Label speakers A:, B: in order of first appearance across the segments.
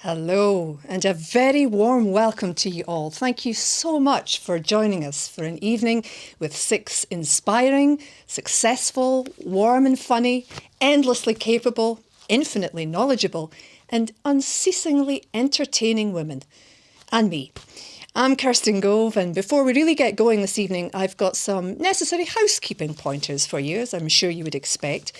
A: Hello, and a very warm welcome to you all. Thank you so much for joining us for an evening with six inspiring, successful, warm and funny, endlessly capable, infinitely knowledgeable, and unceasingly entertaining women. And me. I'm Kirsten Gove, and before we really get going this evening, I've got some necessary housekeeping pointers for you, as I'm sure you would expect.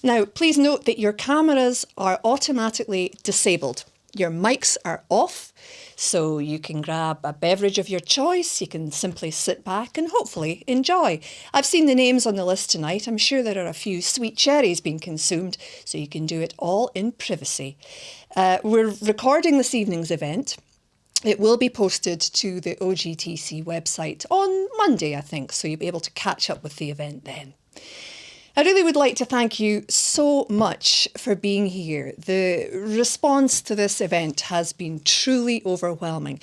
A: Now, please note that your cameras are automatically disabled. Your mics are off, so you can grab a beverage of your choice. You can simply sit back and hopefully enjoy. I've seen the names on the list tonight. I'm sure there are a few sweet cherries being consumed, so you can do it all in privacy. We're recording this evening's event. It will be posted to the OGTC website on Monday, I think, so you'll be able to catch up with the event then. I really would like to thank you so much for being here. The response to this event has been truly overwhelming.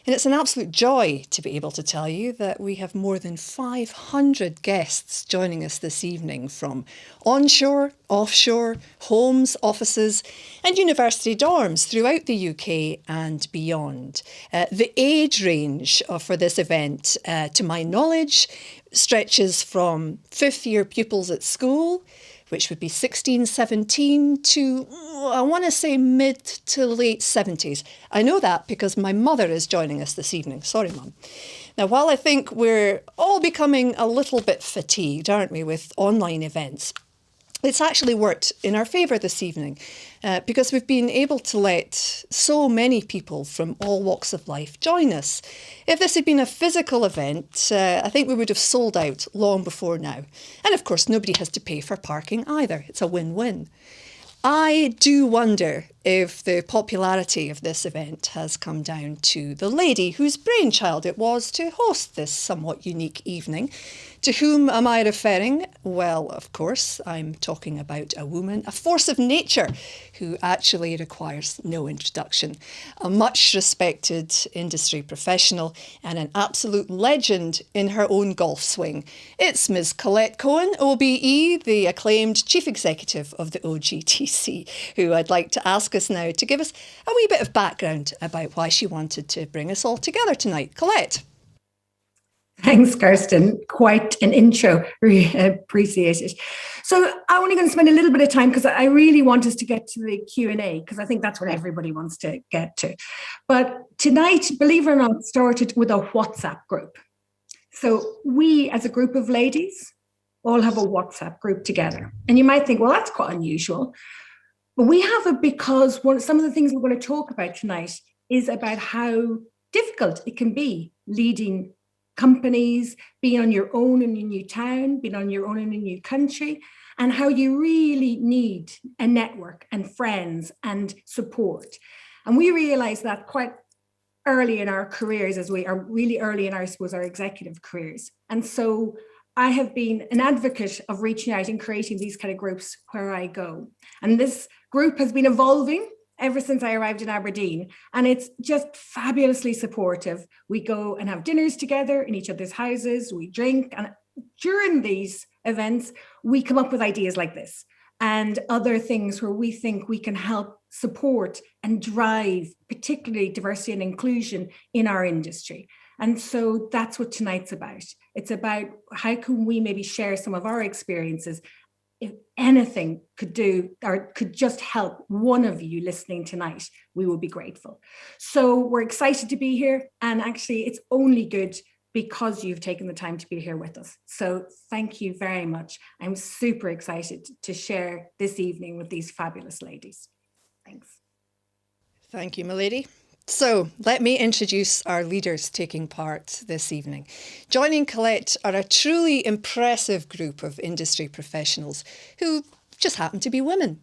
A: And it's an absolute joy to be able to tell you that we have more than 500 guests joining us this evening from onshore, offshore, homes, offices and university dorms throughout the UK and beyond. The age range for this event, to my knowledge, stretches from fifth-year pupils at school, which would be 16, 17, to, I want to say, mid to late 70s. I know that because my mother is joining us this evening. Sorry, Mum. Now, while I think we're all becoming a little bit fatigued, aren't we, with online events, it's actually worked in our favour this evening because we've been able to let so many people from all walks of life join us. If this had been a physical event, I think we would have sold out long before now. And of course, nobody has to pay for parking either. It's a win-win. I do wonder if the popularity of this event has come down to the lady whose brainchild it was to host this somewhat unique evening. To whom am I referring? Well, of course, I'm talking about a woman, a force of nature, who actually requires no introduction. A much respected industry professional and an absolute legend in her own golf swing. It's Ms. Colette Cohen, OBE, the acclaimed Chief Executive of the OGTC, who I'd like to ask us now to give us a wee bit of background about why she wanted to bring us all together tonight. Colette.
B: Thanks, Kirsten. Quite an intro. Really appreciate it. So I'm only going to spend a little bit of time because I really want us to get to the Q&A because I think that's what everybody wants to get to. But tonight, believe it or not, started with a WhatsApp group. So we, as a group of ladies, all have a WhatsApp group together. And you might think, well, that's quite unusual. But we have it because some of the things we're going to talk about tonight is about how difficult it can be leading companies, being on your own in a new town, being on your own in a new country, and how you really need a network and friends and support. And we realized that quite early in our careers, as we are really early in our executive careers. And so I have been an advocate of reaching out and creating these kind of groups where I go. And this group has been evolving ever since I arrived in Aberdeen. And it's just fabulously supportive. We go and have dinners together in each other's houses, we drink. And during these events, we come up with ideas like this and other things where we think we can help support and drive, particularly diversity and inclusion in our industry. And so that's what tonight's about. It's about how can we maybe share some of our experiences. If anything could do or could just help one of you listening tonight, we will be grateful. So we're excited to be here. And actually, it's only good because you've taken the time to be here with us. So thank you very much. I'm super excited to share this evening with these fabulous ladies. Thanks.
A: Thank you, my lady. So let me introduce our leaders taking part this evening. Joining Colette are a truly impressive group of industry professionals who just happen to be women.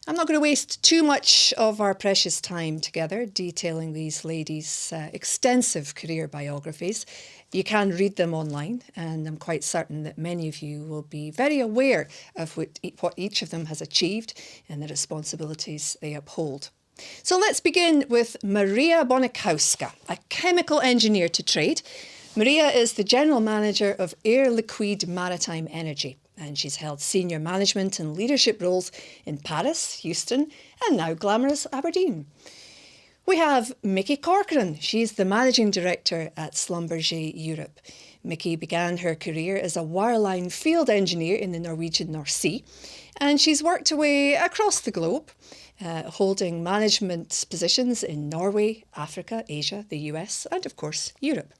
A: I'm not going to waste too much of our precious time together detailing these ladies' extensive career biographies. You can read them online, and I'm quite certain that many of you will be very aware of what each of them has achieved and the responsibilities they uphold. So let's begin with Maria Bonikowska, a chemical engineer to trade. Maria is the General Manager of Air Liquide Maritime Energy, and she's held senior management and leadership roles in Paris, Houston, and now glamorous Aberdeen. We have Mickey Corcoran. She's the Managing Director at Schlumberger Europe. Mickey began her career as a wireline field engineer in the Norwegian North Sea, and she's worked away across the globe, holding management positions in Norway, Africa, Asia, the US, and of course, Europe.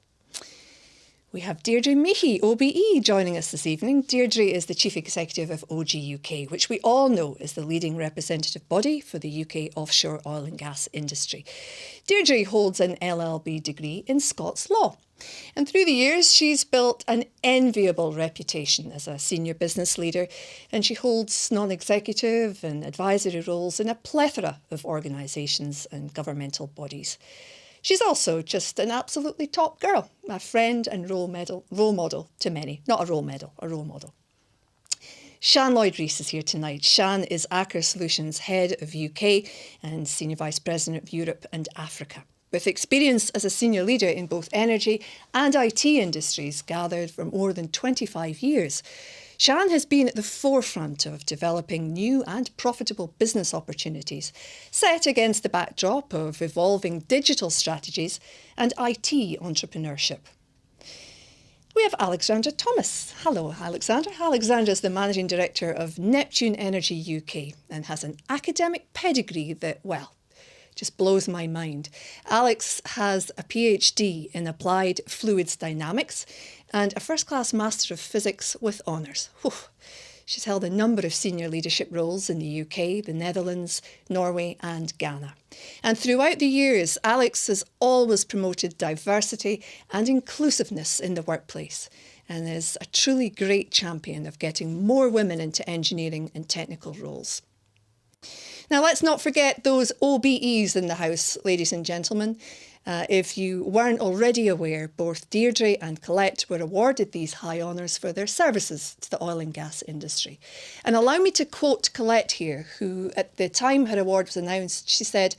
A: We have Deirdre Meehy, OBE, joining us this evening. Deirdre is the Chief Executive of OG UK, which we all know is the leading representative body for the UK offshore oil and gas industry. Deirdre holds an LLB degree in Scots law. And through the years, she's built an enviable reputation as a senior business leader, and she holds non-executive and advisory roles in a plethora of organisations and governmental bodies. She's also just an absolutely top girl, a friend and role model to many. Not a role model, a role model. Sian Lloyd-Rees is here tonight. Sian is Aker Solutions Head of UK and Senior Vice President of Europe and Africa. With experience as a senior leader in both energy and IT industries gathered for more than 25 years, Sian has been at the forefront of developing new and profitable business opportunities, set against the backdrop of evolving digital strategies and IT entrepreneurship. We have Alexandra Thomas. Hello, Alexandra. Alexandra is the Managing Director of Neptune Energy UK and has an academic pedigree that, well, just blows my mind. Alex has a PhD in Applied Fluids Dynamics and a first-class Master of Physics with honours. She's held a number of senior leadership roles in the UK, the Netherlands, Norway and Ghana. And throughout the years, Alex has always promoted diversity and inclusiveness in the workplace and is a truly great champion of getting more women into engineering and technical roles. Now, let's not forget those OBEs in the house, ladies and gentlemen. If you weren't already aware, both Deirdre and Colette were awarded these high honours for their services to the oil and gas industry. And allow me to quote Colette here, who at the time her award was announced, she said,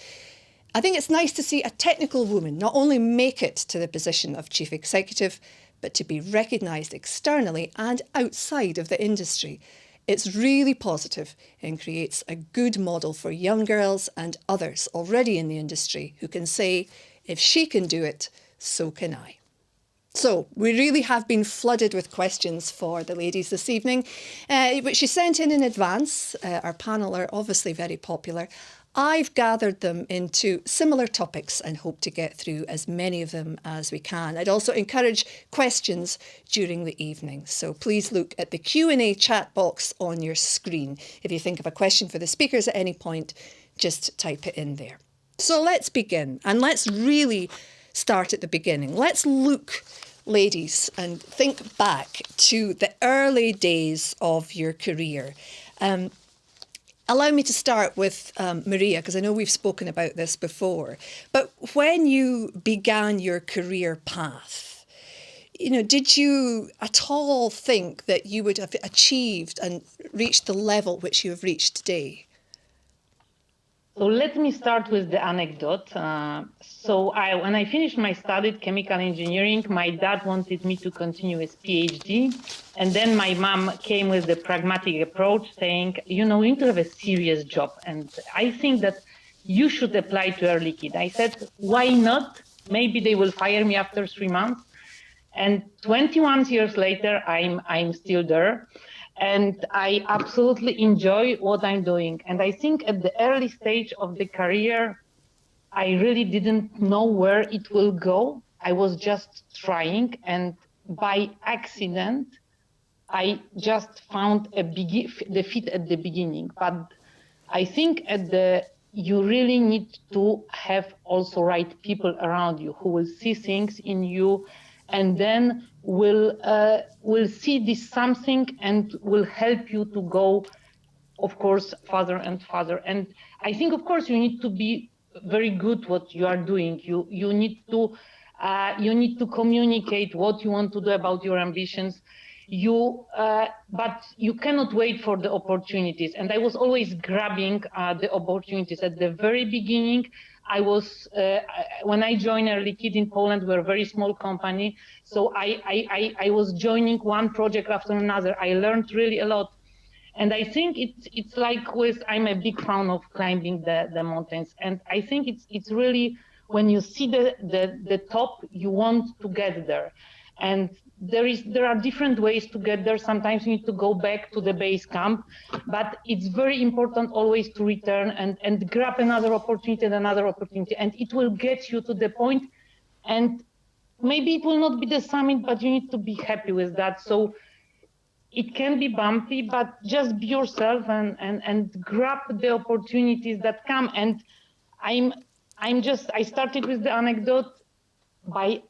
A: "I think it's nice to see a technical woman not only make it to the position of Chief Executive, but to be recognised externally and outside of the industry. It's really positive and creates a good model for young girls and others already in the industry who can say, if she can do it, so can I." So we really have been flooded with questions for the ladies this evening, which you sent in advance. Our panel are obviously very popular. I've gathered them into similar topics and hope to get through as many of them as we can. I'd also encourage questions during the evening. So please look at the Q&A chat box on your screen. If you think of a question for the speakers at any point, just type it in there. So let's begin, and let's really start at the beginning. Let's look, ladies, and think back to the early days of your career. Allow me to start with Maria, because I know we've spoken about this before. But when you began your career path, did you at all think that you would have achieved and reached the level which you have reached today?
C: So let me start with the anecdote. When I finished my study chemical engineering, my dad wanted me to continue his PhD. And then my mom came with the pragmatic approach saying, you need to have a serious job. And I think that you should apply to Air Liquide. I said, why not? Maybe they will fire me after 3 months. And 21 years later, I'm still there. And I absolutely enjoy what I'm doing. And I think at the early stage of the career, I really didn't know where it will go. I was just trying. And by accident, I just found the fit at the beginning. But I think you really need to have also right people around you who will see things in you and then will see this something and will help you to go, of course, further and further. And I think, of course, you need to be very good what you are doing. You need to communicate what you want to do about your ambitions. But you cannot wait for the opportunities. And I was always grabbing the opportunities at the very beginning. When I joined Air Liquide in Poland, we're a very small company. So I was joining one project after another. I learned really a lot. And I think it's like I'm a big fan of climbing the mountains. And I think it's really when you see the top, you want to get there. And there are different ways to get there. Sometimes you need to go back to the base camp, but it's very important always to return and grab another opportunity and another opportunity. And it will get you to the point. And maybe it will not be the summit, but you need to be happy with that. So it can be bumpy, but just be yourself and grab the opportunities that come. And I started with the anecdote by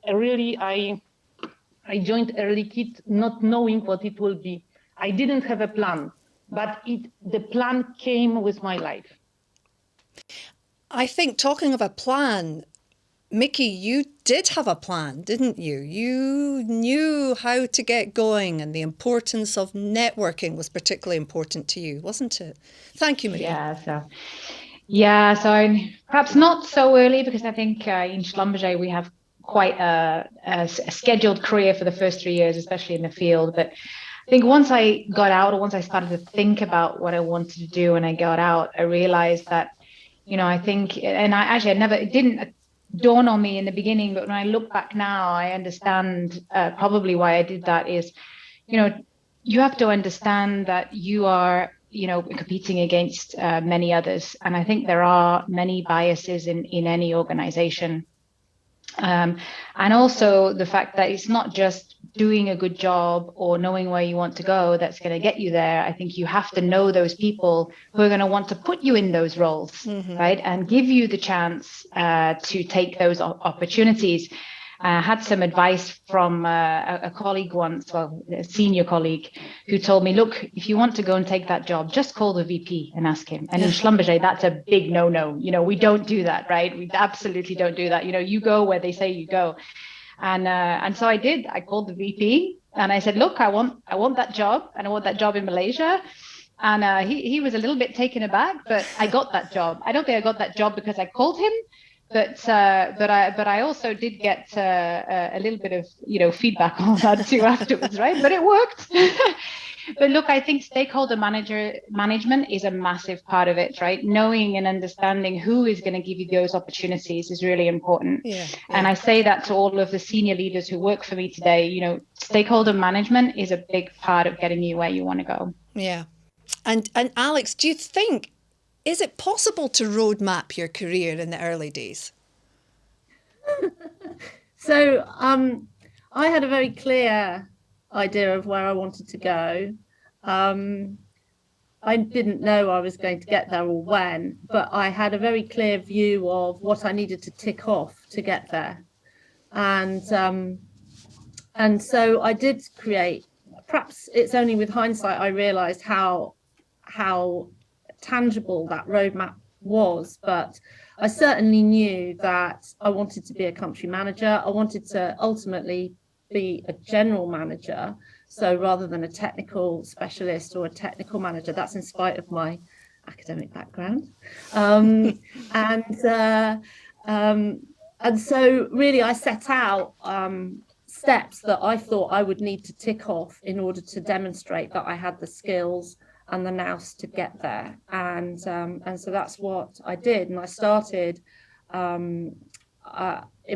C: I joined Air Liquide not knowing what it will be. I didn't have a plan, but the plan came with my life.
A: I think talking of a plan, Mickey, you did have a plan, didn't you? You knew how to get going, and the importance of networking was particularly important to you, wasn't it? Thank you, Maria.
D: So perhaps not so early, because I think in Schlumberger we have quite a scheduled career for the first 3 years, especially in the field. But I think once I got out, or once I started to think about what I wanted to do and I got out, I realized that, I think, and it didn't dawn on me in the beginning, but when I look back now, I understand probably why I did that is, you have to understand that you are, competing against many others. And I think there are many biases in any organization. And also the fact that it's not just doing a good job or knowing where you want to go that's going to get you there. I think you have to know those people who are going to want to put you in those roles, right? And give you the chance to take those opportunities. I had some advice from a colleague once, a senior colleague, who told me, look, if you want to go and take that job, just call the VP and ask him. And in Schlumberger, that's a big no-no. We don't do that, right? We absolutely don't do that. You go where they say you go. And so I did. I called the VP and I said, look, I want that job, and I want that job in Malaysia. And he was a little bit taken aback, but I got that job. I don't think I got that job because I called him. But I also did get a little bit of feedback on that too afterwards, right? But it worked. But look, I think stakeholder management is a massive part of it, right? Knowing and understanding who is going to give you those opportunities is really important. And I say that to all of the senior leaders who work for me today. Stakeholder management is a big part of getting you where you want to go.
A: Yeah. And Alex, do you think, is it possible to roadmap your career in the early days?
E: So I had a very clear idea of where I wanted to go. I didn't know I was going to get there or when, but I had a very clear view of what I needed to tick off to get there. And so I did create, perhaps it's only with hindsight I realized how tangible that roadmap was, but I certainly knew that I wanted to be a country manager. I wanted to ultimately be a general manager, so rather than a technical specialist or a technical manager. That's in spite of my academic background. And so really I set out steps that I thought I would need to tick off in order to demonstrate that I had the skills and the nous to get there. And so that's what I did. And I started in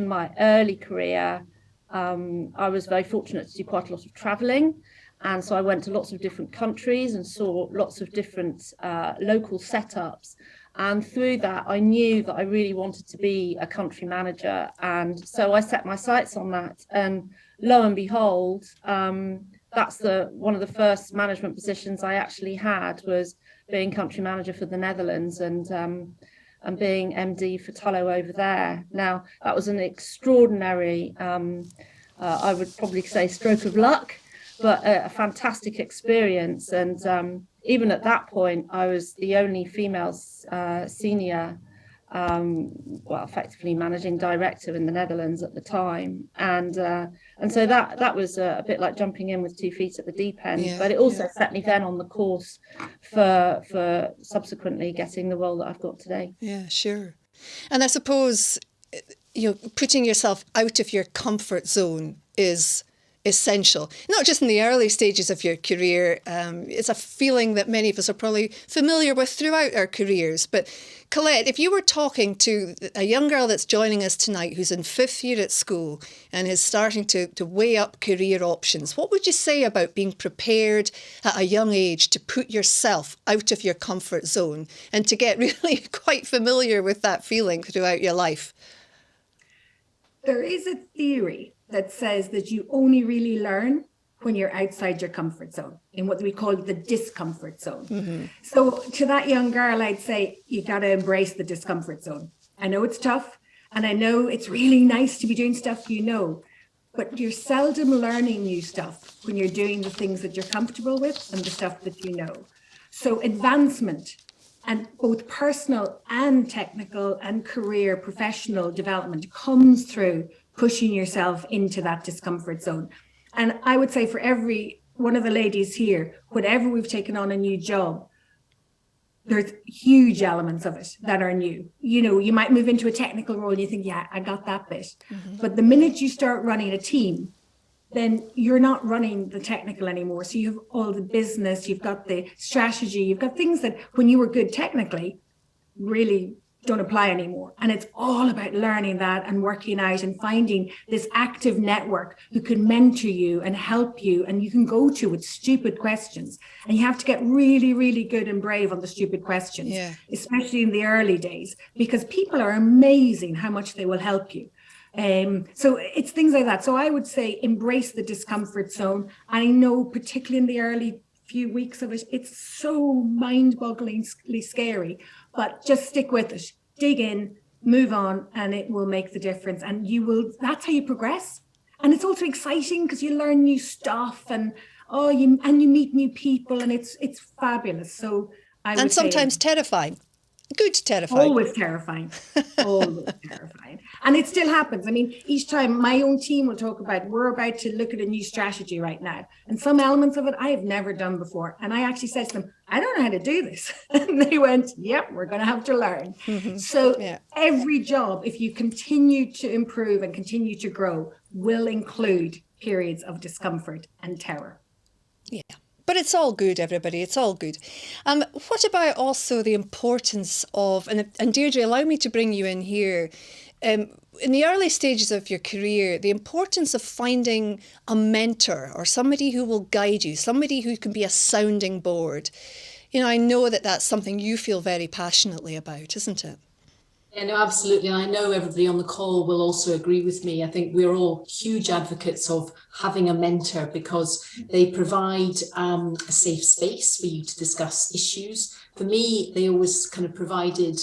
E: my early career. I was very fortunate to do quite a lot of traveling. And so I went to lots of different countries and saw lots of different local setups. And through that, I knew that I really wanted to be a country manager. And so I set my sights on that. And lo and behold, that's one of the first management positions I actually had, was being country manager for the Netherlands and being MD for Tullow over there. Now, that was an extraordinary, I would probably say, stroke of luck, but a fantastic experience. And even at that point, I was the only female senior, effectively managing director in the Netherlands at the time. And so that was a bit like jumping in with 2 feet at the deep end, but it also set me then on the course for subsequently getting the role that I've got today.
A: Yeah, sure. And I suppose, putting yourself out of your comfort zone is essential, not just in the early stages of your career. It's a feeling that many of us are probably familiar with throughout our careers. But Colette, if you were talking to a young girl that's joining us tonight who's in 5th year at school and is starting to weigh up career options, what would you say about being prepared at a young age to put yourself out of your comfort zone and to get really quite familiar with that feeling throughout your life?
B: There is a theory that says that you only really learn when you're outside your comfort zone, in what we call the discomfort zone. Mm-hmm. So to that young girl, I'd say you got to embrace the discomfort zone. I know it's tough, and I know it's really nice to be doing stuff you know, but you're seldom learning new stuff when you're doing the things that you're comfortable with and the stuff that you know. So advancement, and both personal and technical and career professional development, comes through pushing yourself into that discomfort zone. And I would say for every one of the ladies here, whenever we've taken on a new job, there's huge elements of it that are new. You know, you might move into a technical role and you think, yeah, I got that bit. Mm-hmm. But the minute you start running a team, then you're not running the technical anymore. So you have all the business, you've got the strategy, you've got things that when you were good technically really don't apply anymore. And it's all about learning that and working out and finding this active network who can mentor you and help you, and you can go to with stupid questions. And you have to get really, really good and brave on the stupid questions, especially in the early days, because people are amazing how much they will help you. So it's things like that. So I would say embrace the discomfort zone. I know particularly in the early few weeks of it, it's so mind-bogglingly scary, but just stick with it, dig in, move on, and it will make the difference. And that's how you progress. And it's also exciting because you learn new stuff and you meet new people, and it's fabulous. So
A: and sometimes terrifying. Good terrifying.
B: Always terrifying. Always terrifying. And it still happens. I mean, each time my own team will talk about, we're about to look at a new strategy right now. And some elements of it I have never done before. And I actually said to them, I don't know how to do this. And they went, yep, we're going to have to learn. Mm-hmm. So every job, if you continue to improve and continue to grow, will include periods of discomfort and terror.
A: Yeah. But it's all good, everybody. It's all good. What about also the importance of, and Deirdre, allow me to bring you in here, in the early stages of your career, the importance of finding a mentor or somebody who will guide you, somebody who can be a sounding board. You know, I know that that's something you feel very passionately about, isn't it?
F: Yeah, no, absolutely. And I know everybody on the call will also agree with me. I think we're all huge advocates of having a mentor because they provide a safe space for you to discuss issues. For me, they always kind of provided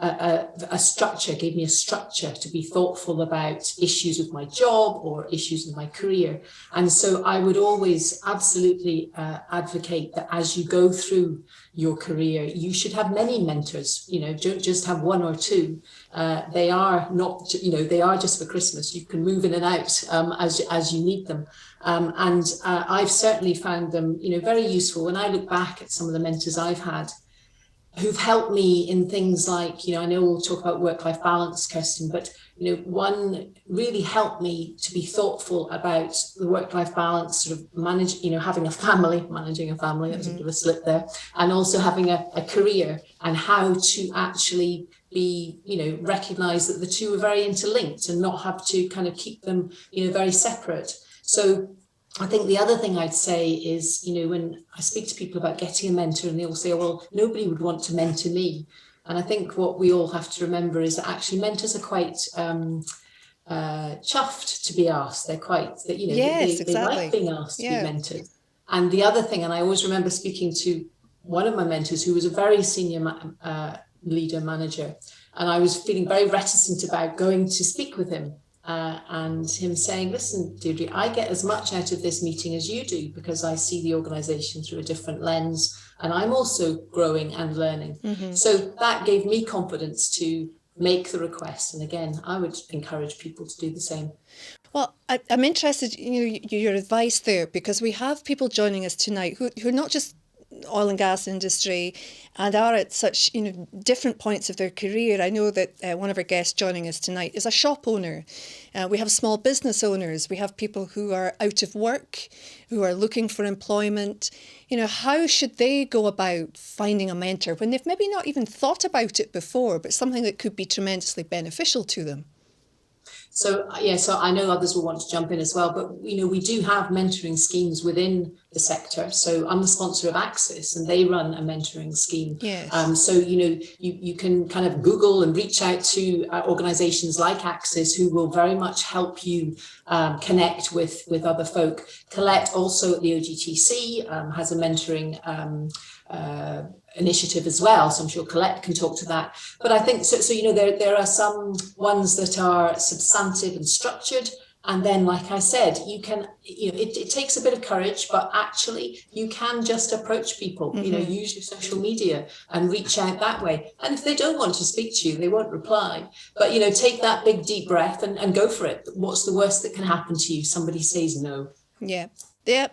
F: a structure, gave me a structure to be thoughtful about issues with my job or issues in my career. And so I would always absolutely advocate that as you go through your career, you should have many mentors. You know, don't just have one or two. They are not, you know, they are just for Christmas. You can move in and out as you need them. And I've certainly found them, you know, very useful. When I look back at some of the mentors I've had, who've helped me in things like, you know, I know we'll talk about work-life balance, Kirsten, but, you know, one really helped me to be thoughtful about the work-life balance, sort of managing a family, that was a bit of a slip there, and also having a career, and how to actually be, you know, recognize that the two are very interlinked and not have to kind of keep them, you know, very separate. So I think the other thing I'd say is, you know, when I speak to people about getting a mentor and they all say, oh, well, nobody would want to mentor me. And I think what we all have to remember is that actually mentors are quite chuffed to be asked. They're quite, you know,
A: yes,
F: they like being asked to be mentored. And the other thing, and I always remember speaking to one of my mentors who was a very senior leader manager, and I was feeling very reticent about going to speak with him. And him saying, listen, Deirdre, I get as much out of this meeting as you do because I see the organisation through a different lens and I'm also growing and learning. Mm-hmm. So that gave me confidence to make the request. And again, I would encourage people to do the same.
A: Well, I'm interested in your advice there, because we have people joining us tonight who are not just oil and gas industry and are at such, different points of their career. I know that one of our guests joining us tonight is a shop owner. We have small business owners. We have people who are out of work, who are looking for employment. How should they go about finding a mentor when they've maybe not even thought about it before, but something that could be tremendously beneficial to them?
F: So I know others will want to jump in as well, but we do have mentoring schemes within the sector. So I'm the sponsor of Axis, and they run a mentoring scheme.
A: Yes.
F: So you can kind of Google and reach out to organisations like Axis, who will very much help you connect with other folk. Colette, also at the OGTC, has a mentoring initiative as well, so I'm sure Colette can talk to that. But I think there are some ones that are substantive and structured, and then, like I said, you can it takes a bit of courage, but actually you can just approach people. Use your social media and reach out that way. And if they don't want to speak to you, they won't reply, but take that big deep breath and go for it. What's the worst that can happen to you? Somebody says no.
A: Yeah,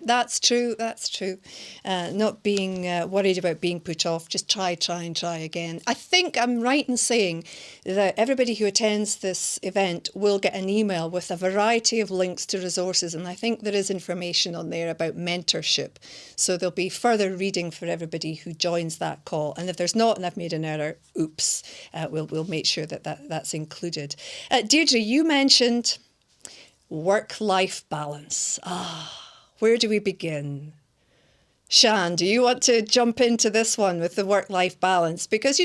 A: that's true. That's true. Not being worried about being put off. Just try again. I think I'm right in saying that everybody who attends this event will get an email with a variety of links to resources. And I think there is information on there about mentorship. So there'll be further reading for everybody who joins that call. And if there's not, and I've made an error, oops, we'll make sure that's included. Deirdre, you mentioned work-life balance. Where do we begin? Sian, do you want to jump into this one with the work-life balance? Because,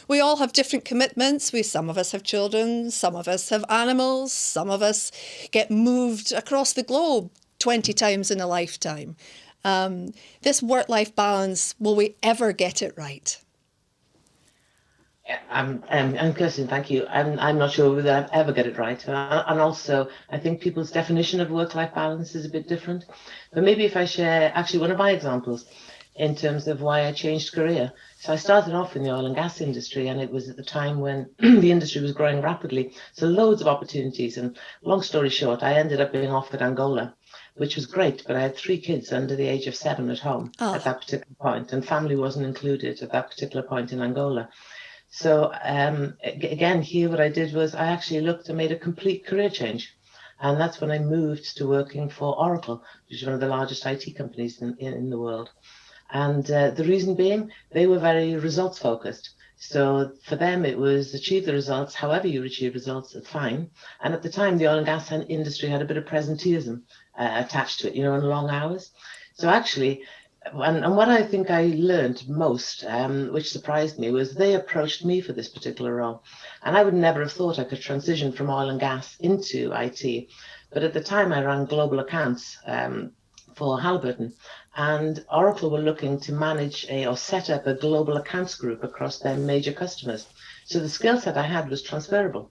A: we all have different commitments. Some of us have children, some of us have animals, some of us get moved across the globe 20 times in a lifetime. This work-life balance, will we ever get it right?
G: And Kirsten, thank you. I'm not sure whether I'll ever get it right. And also, I think people's definition of work-life balance is a bit different. But maybe if I share actually one of my examples in terms of why I changed career. So I started off in the oil and gas industry, and it was at the time when the industry was growing rapidly. So loads of opportunities. And long story short, I ended up being offered Angola, which was great, but I had 3 kids under the age of 7 at home at that particular point, and family wasn't included at that particular point in Angola. So again, here what I did was I actually looked and made a complete career change. And that's when I moved to working for Oracle, which is one of the largest IT companies in the world. And the reason being, they were very results focused. So for them, it was achieve the results, however you achieve results, it's fine. And at the time, the oil and gas industry had a bit of presenteeism attached to it, and long hours. So actually, and what I think I learned most, which surprised me, was they approached me for this particular role. And I would never have thought I could transition from oil and gas into IT. But at the time, I ran global accounts for Halliburton. And Oracle were looking to manage or set up a global accounts group across their major customers. So the skill set I had was transferable.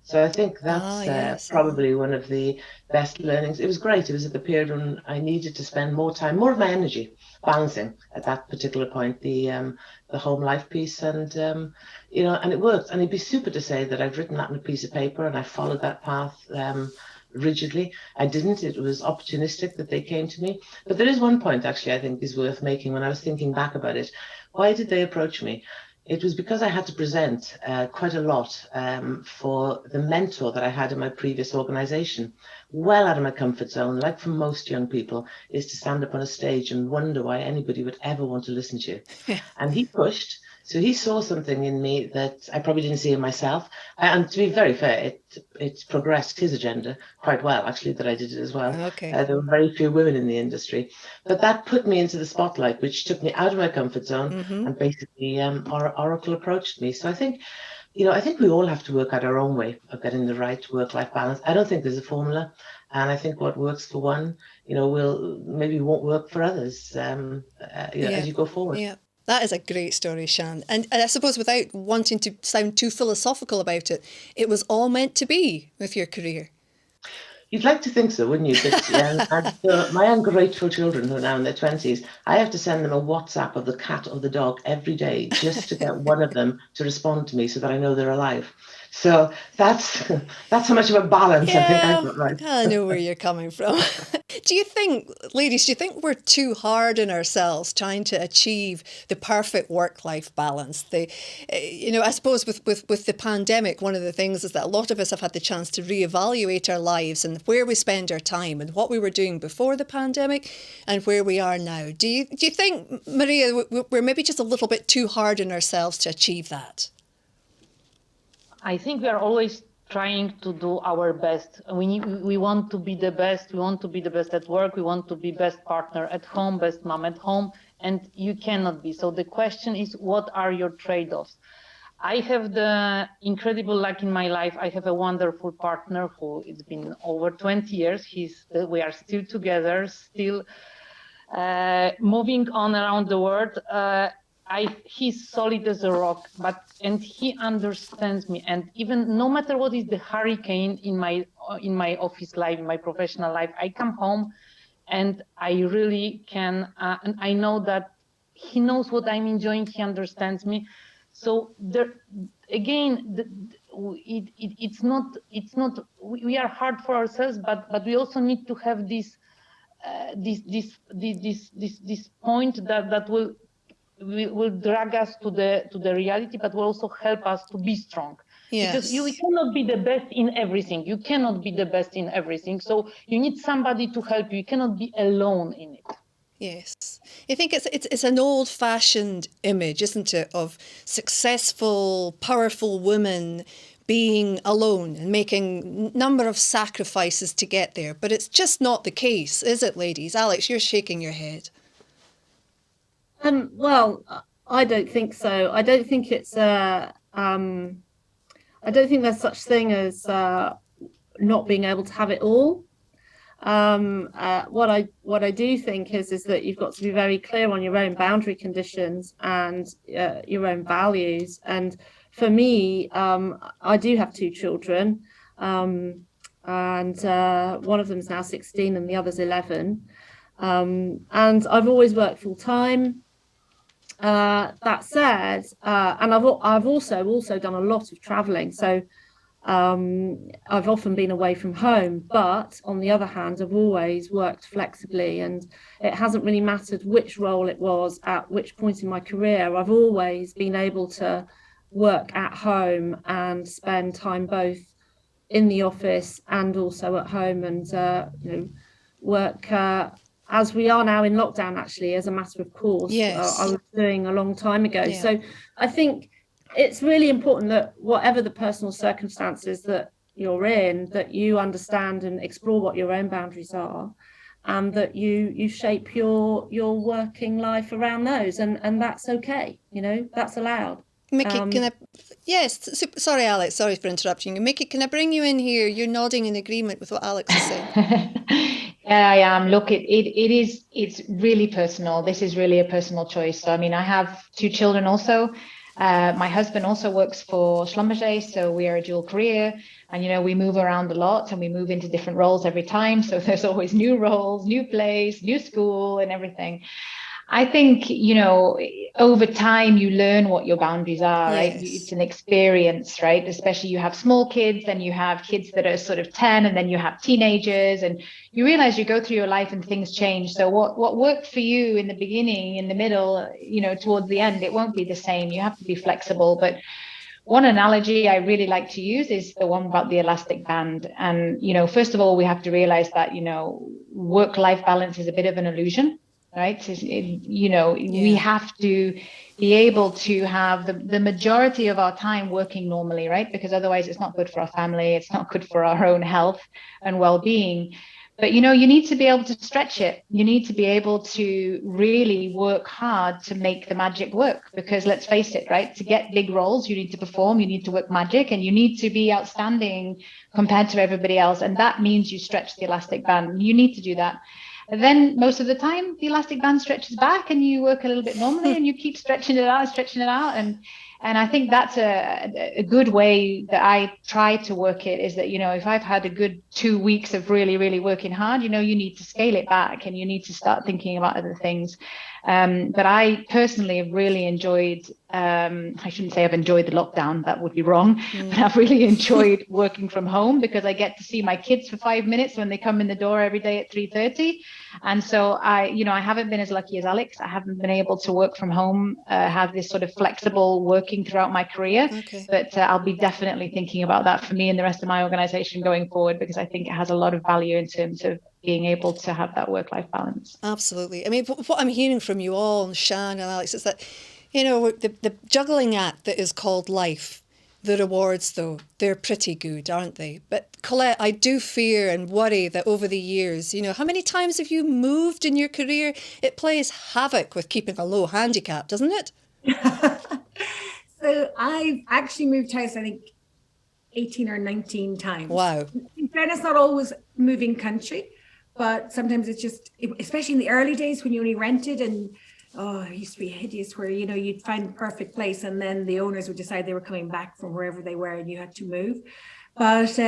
G: So I think that's probably one of the best learnings. It was great. It was at the period when I needed to spend more time, more of my energy balancing at that particular point, the home life piece. And, and it worked. And it'd be super to say that I'd written that on a piece of paper and I followed that path rigidly. I didn't. It was opportunistic that they came to me. But there is one point, actually, I think is worth making when I was thinking back about it. Why did they approach me? It was because I had to present quite a lot for the mentor that I had in my previous organization. Well out of my comfort zone, like for most young people, is to stand up on a stage and wonder why anybody would ever want to listen to you. Yeah. And he pushed. So he saw something in me that I probably didn't see in myself. And to be very fair, it progressed his agenda quite well, actually, that I did it as well.
A: Okay.
G: There were very few women in the industry. But that put me into the spotlight, which took me out of my comfort zone. Mm-hmm. And basically, Oracle approached me. So I think we all have to work out our own way of getting the right work-life balance. I don't think there's a formula. And I think what works for one, won't work for others, as you go forward.
A: Yeah. That is a great story, Sian. And I suppose without wanting to sound too philosophical about it, it was all meant to be with your career.
G: You'd like to think so, wouldn't you? But my ungrateful children who are now in their 20s, I have to send them a WhatsApp of the cat or the dog every day just to get one of them to respond to me so that I know they're alive. So that's how much of a balance I think I've got right.
A: I know where you're coming from. Do you think, ladies, do you think we're too hard on ourselves trying to achieve the perfect work-life balance? I suppose with the pandemic, one of the things is that a lot of us have had the chance to reevaluate our lives and where we spend our time and what we were doing before the pandemic and where we are now. Do you think, Maria, we're maybe just a little bit too hard on ourselves to achieve that?
C: I think we are always trying to do our best. We want to be the best. We want to be the best at work. We want to be best partner at home, best mom at home, and you cannot be. So the question is, what are your trade-offs? I have the incredible luck in my life. I have a wonderful partner who it's been over 20 years. We are still together, still moving on around the world. He's solid as a rock, and he understands me. And even no matter what is the hurricane in my office life, in my professional life, I come home and I really can, and I know that he knows what I'm enjoying. He understands me. So it's not. We are hard for ourselves, but we also need to have this point that will drag us to the reality, but will also help us to be strong. Yes. Because you cannot be the best in everything. You cannot be the best in everything. So you need somebody to help you. You cannot be alone in it.
A: Yes. I think it's an old-fashioned image, isn't it, of successful, powerful women being alone and making a number of sacrifices to get there. But it's just not the case, is it, ladies? Alex, you're shaking your head.
E: Well, I don't think so. I don't think it's I don't think there's such thing as not being able to have it all. What I do think is that you've got to be very clear on your own boundary conditions and your own values. And for me, I do have 2 children, and one of them is now 16 and the other's 11. And I've always worked full time. That said, and I've also done a lot of traveling. So I've often been away from home, but on the other hand, I've always worked flexibly, and it hasn't really mattered which role it was at which point in my career. I've always been able to work at home and spend time both in the office and also at home, and work as we are now in lockdown, actually, as a matter of course. Yes. I was doing a long time ago. Yeah. So I think it's really important that whatever the personal circumstances that you're in, that you understand and explore what your own boundaries are, and that you shape your working life around those, and that's okay. That's allowed.
A: Mickey, can I? Yes. Sorry, Alex. Sorry for interrupting you. Mickey, can I bring you in here? You're nodding in agreement with what Alex is saying.
D: Yeah, I am. Look, it's really personal. This is really a personal choice. So, I mean, I have 2 children also. My husband also works for Schlumberger, so we are a dual career, and we move around a lot, and we move into different roles every time. So there's always new roles, new place, new school, and everything. I think, over time you learn what your boundaries are, right? Yes. It's an experience, right? Especially you have small kids, and you have kids that are sort of 10, and then you have teenagers, and you realize you go through your life and things change. So what worked for you in the beginning, in the middle, towards the end, it won't be the same. You have to be flexible. But one analogy I really like to use is the one about the elastic band. And, first of all, we have to realize that, work-life balance is a bit of an illusion. Right. We have to be able to have the majority of our time working normally, right? Because otherwise it's not good for our family. It's not good for our own health and well-being. But, you need to be able to stretch it. You need to be able to really work hard to make the magic work, because let's face it, right? To get big roles, you need to perform, you need to work magic, and you need to be outstanding compared to everybody else. And that means you stretch the elastic band. You need to do that. And then most of the time, the elastic band stretches back and you work a little bit normally, and you keep stretching it out. And I think that's a good way that I try to work it, is that, if I've had a good 2 weeks of really, really working hard, you need to scale it back and you need to start thinking about other things. But I personally have really enjoyed, I shouldn't say I've enjoyed the lockdown, that would be wrong, but I've really enjoyed working from home, because I get to see my kids for 5 minutes when they come in the door every day at 3:30. And so I haven't been as lucky as Alex. I haven't been able to work from home, have this sort of flexible working throughout my career.
A: Okay.
D: But I'll be definitely thinking about that for me and the rest of my organization going forward, because I think it has a lot of value in terms of being able to have that work-life balance.
A: Absolutely. I mean, what I'm hearing from you all, and Shan and Alex, is that, the juggling act that is called life, the rewards, though, they're pretty good, aren't they? But Colette, I do fear and worry that over the years, how many times have you moved in your career? It plays havoc with keeping a low handicap, doesn't it?
B: So I've actually moved house, I think, 18 or 19 times.
A: Wow.
B: In fairness, not always moving country, but sometimes it's just, especially in the early days when you only rented, and it used to be hideous where, you'd find the perfect place and then the owners would decide they were coming back from wherever they were and you had to move. But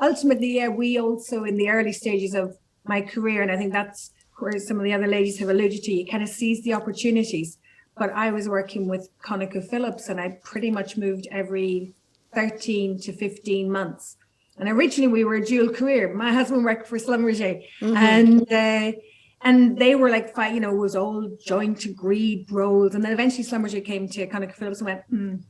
B: ultimately, we also, in the early stages of my career, and I think that's where some of the other ladies have alluded to, you kind of seize the opportunities. But I was working with ConocoPhillips and I pretty much moved every 13 to 15 months. And originally we were a dual career. My husband worked for Schlumberger, and they were like, it was all joint agreed roles. And then eventually Schlumberger came to ConocoPhillips and went,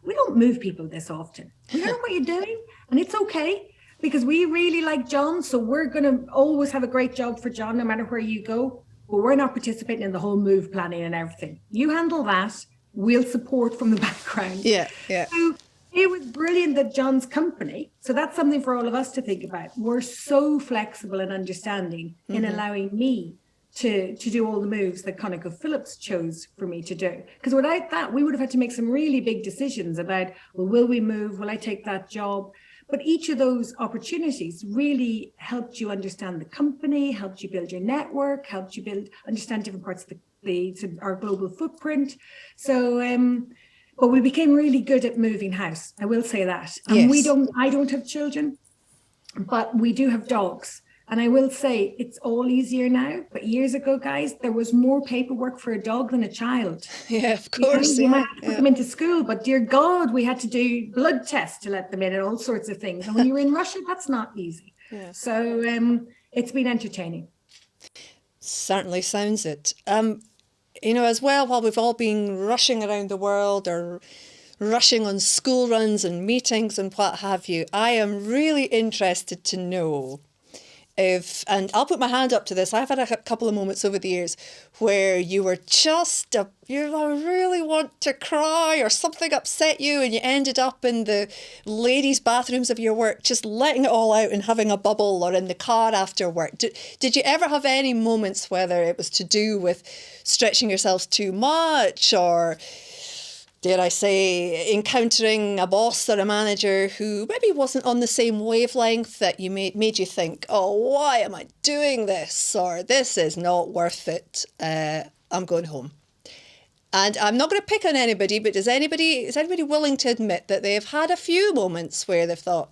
B: we don't move people this often. We know what you're doing, and it's okay, because we really like John. So we're going to always have a great job for John, no matter where you go. But we're not participating in the whole move planning and everything. You handle that. We'll support from the background.
A: Yeah.
B: So it was brilliant that John's company, so that's something for all of us to think about. We're so flexible and understanding in allowing me to do all the moves that ConocoPhillips chose for me to do. Because without that, we would have had to make some really big decisions about, will we move? Will I take that job? But each of those opportunities really helped you understand the company, helped you build your network, helped you understand different parts of our global footprint. So, but we became really good at moving house. I will say that. And
A: yes.
B: I don't have children, but we do have dogs. And I will say it's all easier now. But years ago, guys, there was more paperwork for a dog than a child.
A: Yeah, of course.
B: You might put them into school, but dear God, we had to do blood tests to let them in and all sorts of things. And when you're in Russia, that's not easy. Yeah. So it's been entertaining.
A: Certainly sounds it. As well, while we've all been rushing around the world or rushing on school runs and meetings and what have you, I am really interested to know and I'll put my hand up to this, I've had a couple of moments over the years where you were you really want to cry or something upset you and you ended up in the ladies' bathrooms of your work, just letting it all out and having a bubble, or in the car after work. Did you ever have any moments, whether it was to do with stretching yourselves too much, or dare I say, encountering a boss or a manager who maybe wasn't on the same wavelength, that you made you think, oh, why am I doing this? Or this is not worth it. I'm going home. And I'm not going to pick on anybody, but is anybody willing to admit that they've had a few moments where they've thought,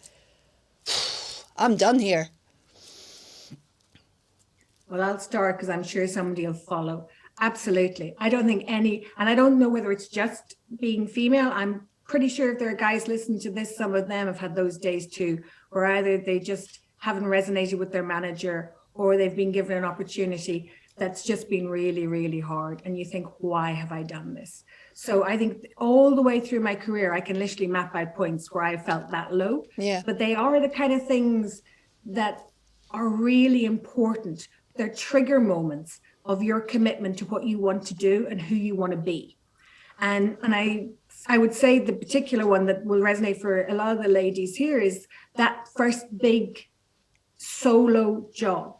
A: I'm done here?
B: Well, I'll start because I'm sure somebody will follow. Absolutely. I don't think and I don't know whether it's just being female. I'm pretty sure if there are guys listening to this, some of them have had those days too, where either they just haven't resonated with their manager, or they've been given an opportunity that's just been really, really hard. And you think, why have I done this? So I think all the way through my career, I can literally map out points where I felt that low.
A: Yeah.
B: But they are the kind of things that are really important. They're trigger moments of your commitment to what you want to do and who you want to be. And I would say the particular one that will resonate for a lot of the ladies here is that first big solo job.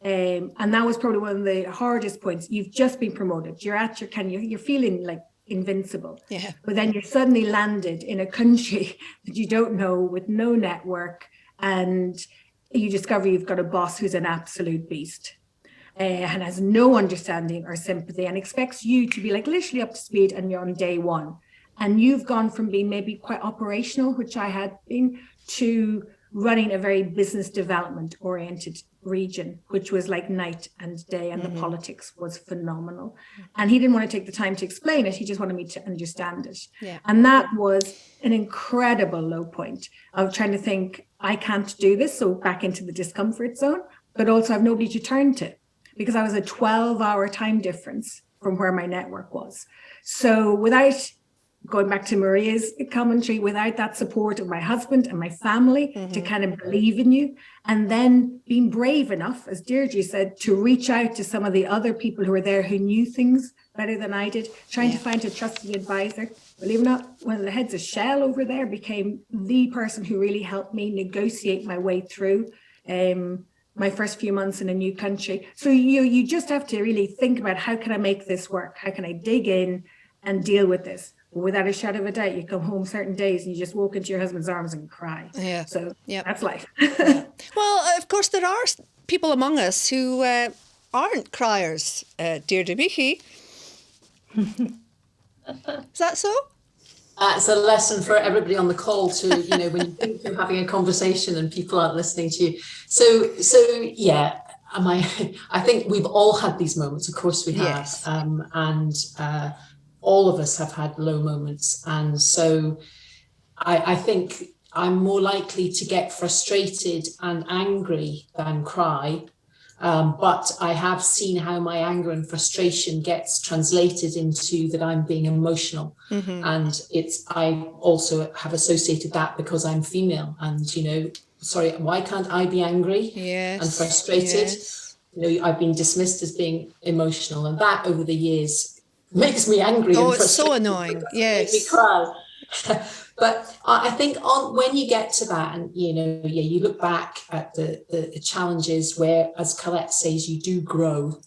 B: And that was probably one of the hardest points. You've just been promoted. You're at your you're feeling like invincible.
A: Yeah.
B: But then you're suddenly landed in a country that you don't know, with no network, and you discover you've got a boss who's an absolute beast. And has no understanding or sympathy, and expects you to be like literally up to speed, and you're on day one. And you've gone from being maybe quite operational, which I had been, to running a very business development oriented region, which was like night and day, and the politics was phenomenal. And he didn't want to take the time to explain it. He just wanted me to understand it.
A: Yeah.
B: And that was an incredible low point of trying to think, I can't do this. So back into the discomfort zone, but also I have nobody to turn to, because I was a 12-hour time difference from where my network was. So without going back to Maria's commentary, without that support of my husband and my family to kind of believe in you, and then being brave enough, as Deirdre said, to reach out to some of the other people who were there who knew things better than I did, trying to find a trusted advisor. Believe it or not, one of the heads of Shell over there became the person who really helped me negotiate my way through my first few months in a new country. So you just have to really think about, how can I make this work? How can I dig in and deal with this? Without a shadow of a doubt, you come home certain days and you just walk into your husband's arms and cry.
A: Yeah.
B: So that's life.
A: Well, of course, there are people among us who aren't criers, Deirdre Beattie. Is that so?
F: It's a lesson for everybody on the call to, when you think you're having a conversation and people aren't listening to you. So yeah, I think we've all had these moments. Of course we have.
A: Yes.
F: And all of us have had low moments. And so I think I'm more likely to get frustrated and angry than cry. But I have seen how my anger and frustration gets translated into that I'm being emotional. And I also have associated that because I'm female, and, sorry, why can't I be angry and frustrated?
A: Yes.
F: I've been dismissed as being emotional, and that over the years makes me angry.
A: Oh,
F: and
A: it's so
F: frustrated.
A: annoying.
F: It
A: Yes.
F: makes me cry. But I think when you get to that, and you look back at the challenges where, as Colette says, you do grow.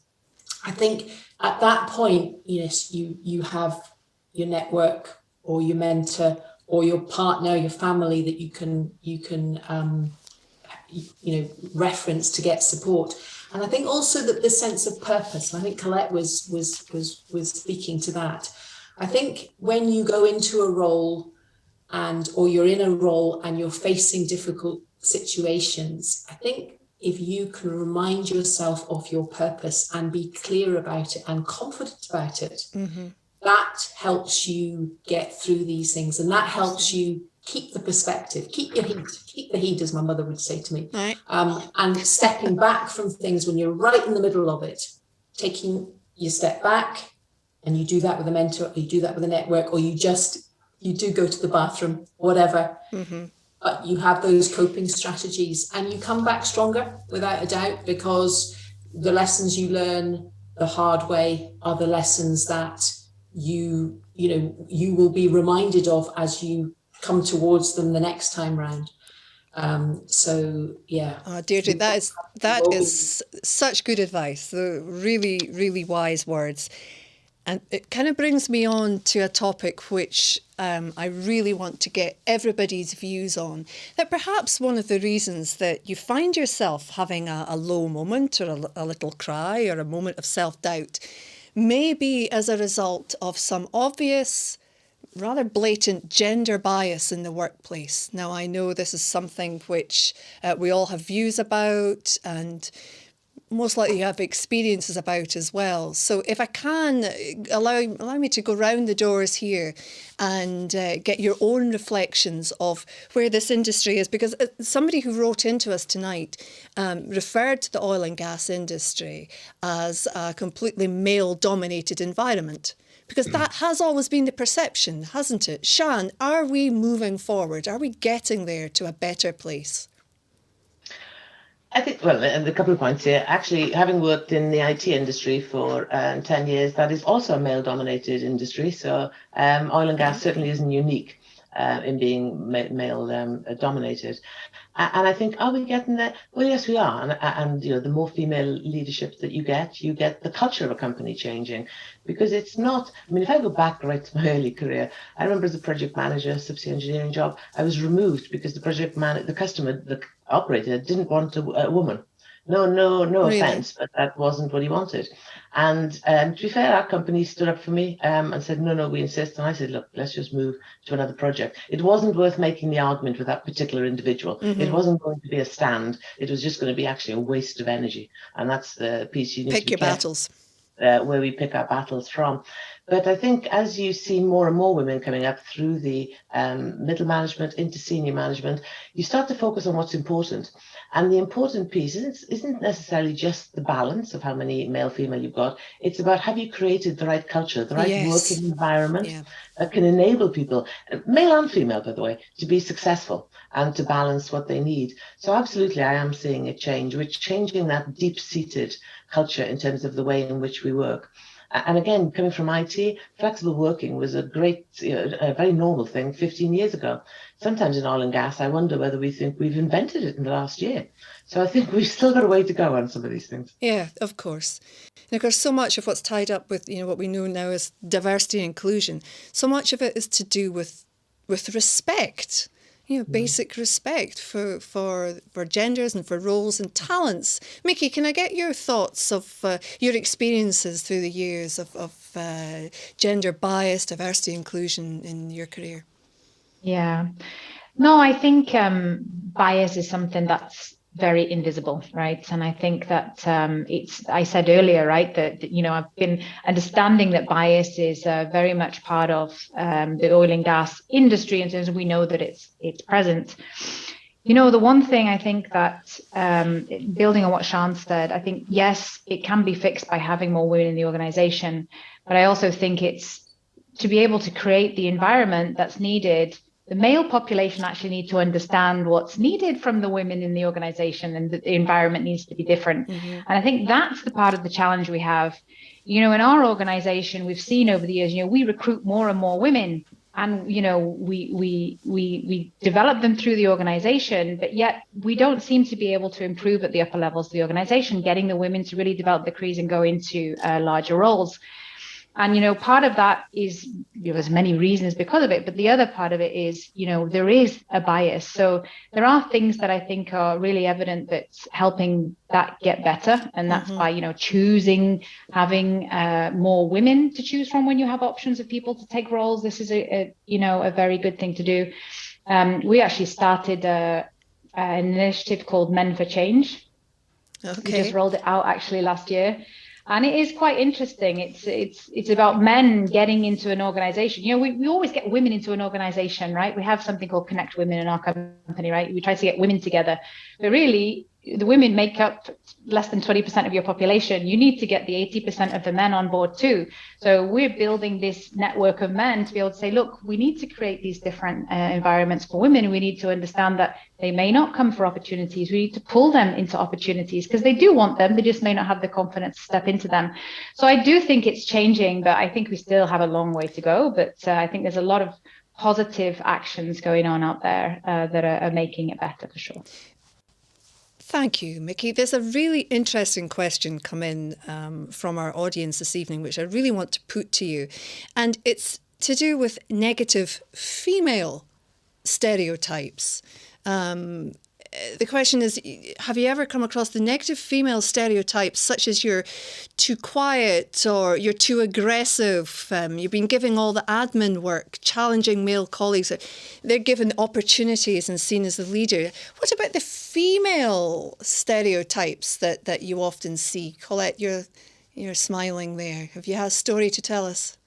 F: I think at that point, yes, you have your network or your mentor or your partner, your family that you can reference to get support. And I think also that the sense of purpose. And I think Colette was speaking to that. I think when you go into a role or you're in a role and you're facing difficult situations, I think if you can remind yourself of your purpose and be clear about it and confident about it, that helps you get through these things, and that helps you keep the perspective, keep the heat, as my mother would say to me.
A: Right.
F: And stepping back from things when you're right in the middle of it, taking your step back, and you do that with a mentor, or you do that with a network, or you do go to the bathroom, whatever. But you have those coping strategies, and you come back stronger without a doubt, because the lessons you learn the hard way are the lessons that you will be reminded of as you come towards them the next time round. So yeah.
A: Oh, Deirdre, that is such good advice. The really, really wise words. And it kind of brings me on to a topic which I really want to get everybody's views on. That perhaps one of the reasons that you find yourself having a low moment, or a little cry, or a moment of self-doubt, may be as a result of some obvious, rather blatant gender bias in the workplace. Now, I know this is something which we all have views about, and most likely you have experiences about as well. So if I can, allow me to go round the doors here and get your own reflections of where this industry is, because somebody who wrote into us tonight referred to the oil and gas industry as a completely male-dominated environment. Because that has always been the perception, hasn't it? Sian, are we moving forward? Are we getting there to a better place?
G: I think, well, and a couple of points here. Actually, having worked in the IT industry for 10 years, that is also a male-dominated industry. So oil and gas certainly isn't unique in being male-dominated. And I think, are we getting there? Well, yes, we are. And the more female leadership that you get the culture of a company changing. Because it's not, if I go back right to my early career, I remember as a project manager, subsea engineering job, I was removed because the operator didn't want a woman. No
A: Really?
G: offense, but that wasn't what he wanted. And to be fair, our company stood up for me and said, no, we insist. And I said, look, let's just move to another project. It wasn't worth making the argument with that particular individual. It wasn't going to be a stand. It was just going to be actually a waste of energy. And that's the piece you need
A: Pick
G: to be
A: your
G: careful,
A: battles.
G: where we pick our battles from. But I think as you see more and more women coming up through the middle management into senior management, you start to focus on what's important. And the important piece isn't necessarily just the balance of how many male, female you've got. It's about, have you created the right culture, the right working environment that can enable people, male and female, by the way, to be successful and to balance what they need. So absolutely, I am seeing a change. We're changing that deep-seated culture in terms of the way in which we work. And again, coming from IT, flexible working was a great, a very normal thing 15 years ago. Sometimes in oil and gas, I wonder whether we think we've invented it in the last year. So I think we've still got a way to go on some of these things.
A: Yeah, of course. And of course, so much of what's tied up with, what we know now as diversity and inclusion, so much of it is to do with respect. Basic respect for genders and for roles and talents. Mickey, can I get your thoughts of your experiences through the years of gender bias, diversity, inclusion in your career?
D: Yeah. No, I think bias is something that's very invisible, right? And I think that I said earlier, right, that I've been understanding that bias is very much part of the oil and gas industry in terms of we know that it's present. The one thing I think that building on what Sian said, I think, yes, it can be fixed by having more women in the organization, but I also think it's to be able to create the environment that's needed. The male population actually need to understand what's needed from the women in the organization, and the environment needs to be different. And I think that's the part of the challenge we have. In our organization, we've seen over the years, we recruit more and more women, and, we develop them through the organization, but yet we don't seem to be able to improve at the upper levels of the organization, getting the women to really develop their careers and go into larger roles. And, part of that is, there's many reasons because of it, but the other part of it is, there is a bias. So there are things that I think are really evident that's helping that get better. And that's by, choosing, having more women to choose from when you have options of people to take roles. This is a very good thing to do. We actually started an initiative called Men for Change. Okay. We just rolled it out actually last year. And it is quite interesting. It's about men getting into an organization. We always get women into an organization, right? We have something called Connect Women in our company, right? We try to get women together. But really, the women make up less than 20% of your population. You need to get the 80% of the men on board too. So we're building this network of men to be able to say, look, we need to create these different environments for women. We need to understand that they may not come for opportunities. We need to pull them into opportunities because they do want them. They just may not have the confidence to step into them. So I do think it's changing, but I think we still have a long way to go. But I think there's a lot of positive actions going on out there that are making it better for sure.
A: Thank you, Mickey. There's a really interesting question come in from our audience this evening, which I really want to put to you. And it's to do with negative female stereotypes. The question is, have you ever come across the negative female stereotypes, such as you're too quiet or you're too aggressive, you've been giving all the admin work, challenging male colleagues, they're given opportunities and seen as the leader. What about the female stereotypes that you often see? Colette, you're smiling there. Have you had a story to tell us?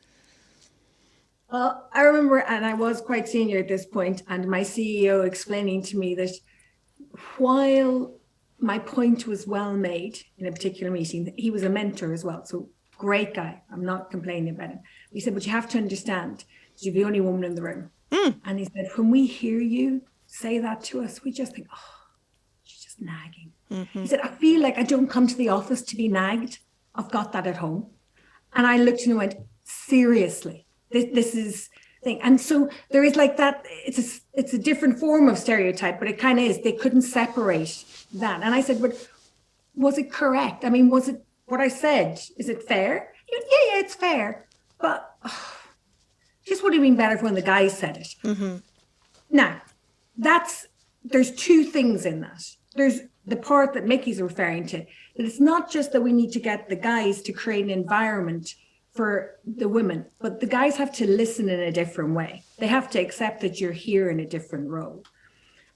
B: Well, I remember, and I was quite senior at this point, and my CEO explaining to me that while my point was well made in a particular meeting, he was a mentor as well. So great guy. I'm not complaining about him. He said, but you have to understand, you're the only woman in the room. And he said, when we hear you say that to us, we just think, oh, she's just nagging. He said, I feel like I don't come to the office to be nagged. I've got that at home. And I looked at him and went, seriously, this is thing. And so there is like that, it's a different form of stereotype, but it kind of is. They couldn't separate that. And I said, but was it correct? I mean, was it what I said? Is it fair? He went, yeah, it's fair. But just would have been better when the guy said it. Now, there's two things in that. There's the part that Mickey's referring to, that it's not just that we need to get the guys to create an environment for the women, but the guys have to listen in a different way. They have to accept that you're here in a different role.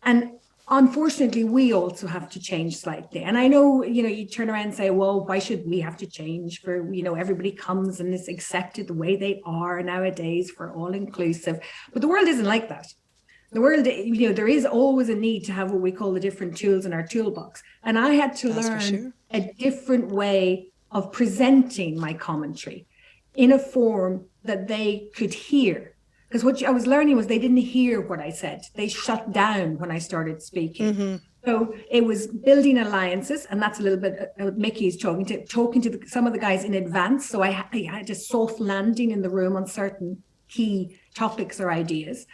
B: And unfortunately, we also have to change slightly. And I know, you turn around and say, well, why should we have to change for, everybody comes and is accepted the way they are nowadays for all inclusive. But the world isn't like that. The world, there is always a need to have what we call the different tools in our toolbox. And I had to learn a different way of presenting my commentary in a form that they could hear. Because what I was learning was they didn't hear what I said. They shut down when I started speaking. Mm-hmm. So it was building alliances, and that's a little bit what Mickey's talking to some of the guys in advance. So I had a soft landing in the room on certain key topics or ideas,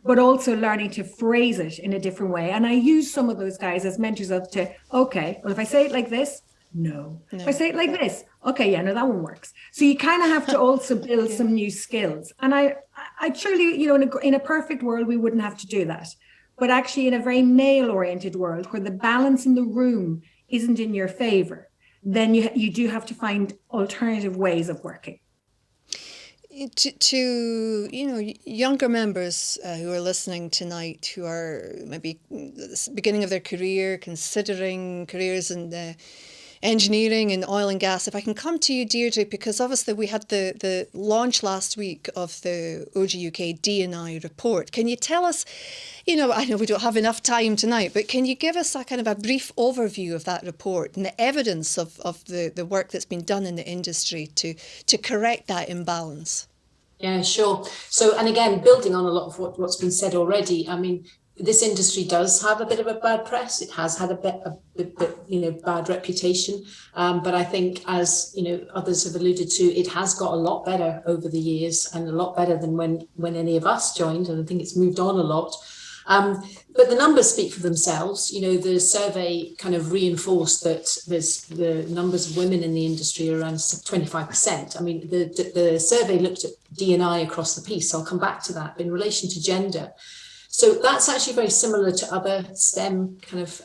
B: but also learning to phrase it in a different way. And I use some of those guys as mentors okay, well, if I say it like this, no. If I say it like this, okay, yeah, no, that one works. So you kind of have to also build some new skills. And I truly, in a perfect world, we wouldn't have to do that. But actually, in a very male-oriented world where the balance in the room isn't in your favor, then you do have to find alternative ways of working.
A: To younger members who are listening tonight, who are maybe at the beginning of their career, considering careers in the engineering and oil and gas, if I can come to you, Deirdre, because obviously we had the launch last week of the OGUK D&I report. Can you tell us, I know we don't have enough time tonight, but can you give us a kind of a brief overview of that report and the evidence of the work that's been done in the industry to correct that imbalance?
F: Yeah, sure. So, and again, building on a lot of what's been said already, I mean, this industry does have a bit of a bad press. It has had a bit bad reputation. But I think, as others have alluded to, it has got a lot better over the years, and a lot better than when any of us joined. And I think it's moved on a lot. But the numbers speak for themselves. The survey kind of reinforced that there's the numbers of women in the industry are around 25%. I mean, the survey looked at D&I across the piece. So I'll come back to that. But in relation to gender, so that's actually very similar to other STEM kind of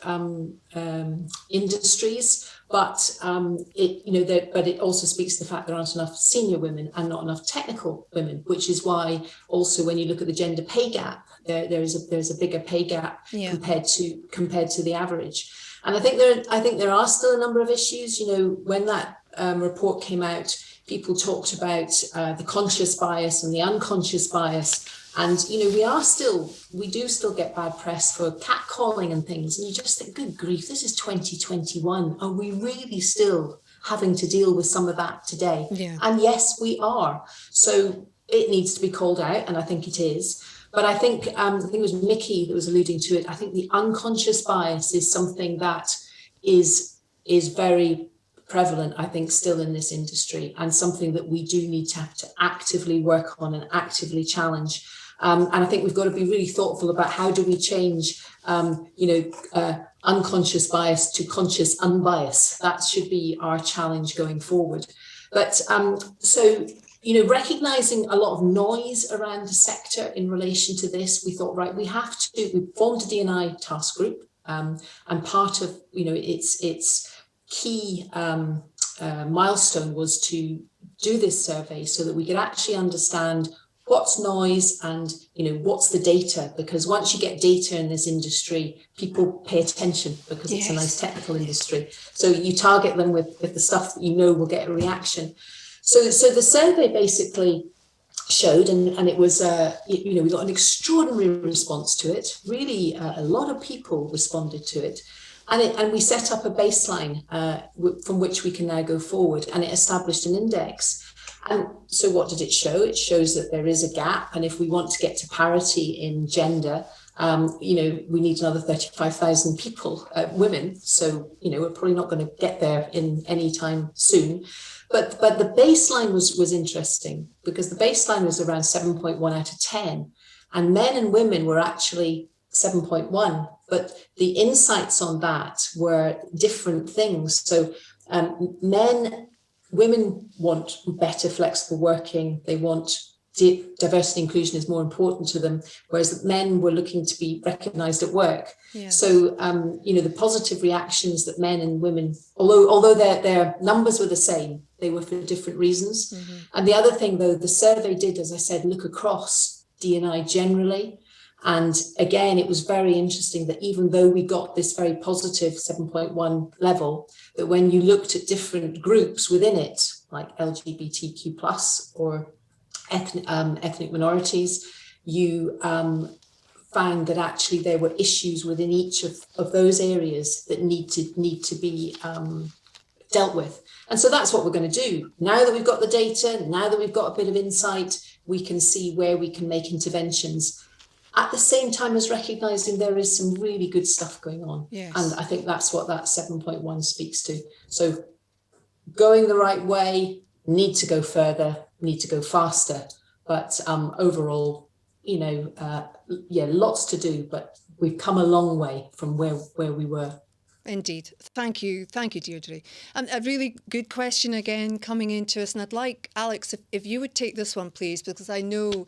F: industries, but it also speaks to the fact there aren't enough senior women and not enough technical women, which is why also when you look at the gender pay gap, there's a bigger pay gap compared to the average. And I think there are still a number of issues. When that report came out, people talked about the conscious bias and the unconscious bias. And, we do still get bad press for catcalling and things. And you just think, good grief, this is 2021. Are we really still having to deal with some of that today? Yeah. And yes, we are. So it needs to be called out. And I think it is. But I think it was Mickey that was alluding to it. I think the unconscious bias is something that is very prevalent, I think, still in this industry, and something that we do need to have to actively work on and actively challenge. And I think we've got to be really thoughtful about how do we change, unconscious bias to conscious unbias. That should be our challenge going forward. But recognizing a lot of noise around the sector in relation to this, we thought, right, we formed a D&I task group, and part of, its key milestone was to do this survey so that we could actually understand what's noise and what's the data, because once you get data in this industry, people pay attention because it's a nice technical industry. So you target them with the stuff that will get a reaction. So the survey basically showed, and it was we got an extraordinary response to it. Really, a lot of people responded to it. And we set up a baseline from which we can now go forward, and it established an index. And so what did it show? It shows that there is a gap. And if we want to get to parity in gender, we need another 35,000 people, women. So, we're probably not going to get there in any time soon. But the baseline was interesting, because the baseline was around 7.1 out of 10. And men and women were actually 7.1. But the insights on that were different things. So women want better flexible working. They want diversity and inclusion is more important to them, whereas men were looking to be recognised at work.
A: Yes.
F: So, the positive reactions that men and women, although their numbers were the same, they were for different reasons.
A: Mm-hmm.
F: And the other thing, though, the survey did, as I said, look across D&I generally. And again, it was very interesting that even though we got this very positive 7.1 level, that when you looked at different groups within it, like LGBTQ plus or ethnic minorities, you found that actually there were issues within each of those areas that need to be dealt with. And so that's what we're going to do. Now that we've got the data, now that we've got a bit of insight, we can see where we can make interventions at the same time as recognising there is some really good stuff going on.
A: Yes.
F: And I think that's what that 7.1 speaks to. So going the right way, need to go further, need to go faster. But overall, lots to do, but we've come a long way from where we were.
A: Indeed. Thank you, Deirdre. And a really good question again coming into us. And I'd like, Alex, if you would take this one, please, because I know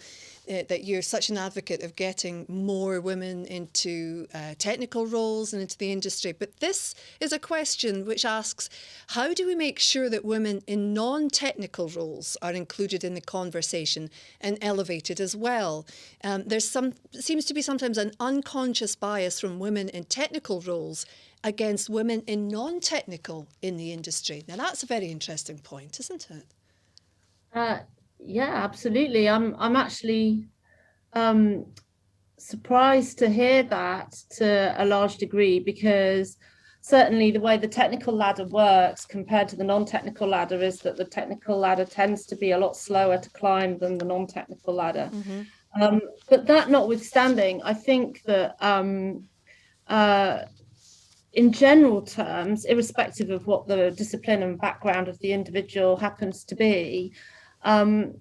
A: that you're such an advocate of getting more women into technical roles and into the industry. But this is a question which asks, how do we make sure that women in non-technical roles are included in the conversation and elevated as well? Seems to be sometimes an unconscious bias from women in technical roles against women in non-technical in the industry. Now that's a very interesting point, isn't it?
E: Yeah, absolutely. I'm actually surprised to hear that to a large degree, because certainly the way the technical ladder works compared to the non-technical ladder is that the technical ladder tends to be a lot slower to climb than the non-technical ladder. Mm-hmm. But that notwithstanding, I think that in general terms, irrespective of what the discipline and background of the individual happens to be,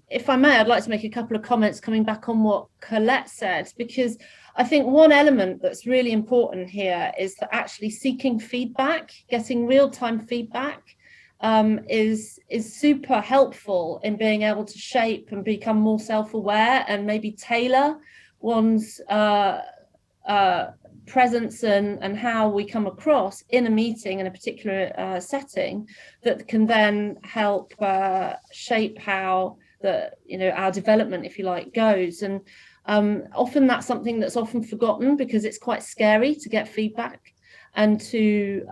E: if I may, I'd like to make a couple of comments coming back on what Colette said, because I think one element that's really important here is that actually seeking feedback, getting real-time feedback is super helpful in being able to shape and become more self-aware and maybe tailor one's presence and how we come across in a meeting in a particular setting that can then help shape how our development, if you like, goes. And often that's something that's often forgotten because it's quite scary to get feedback and to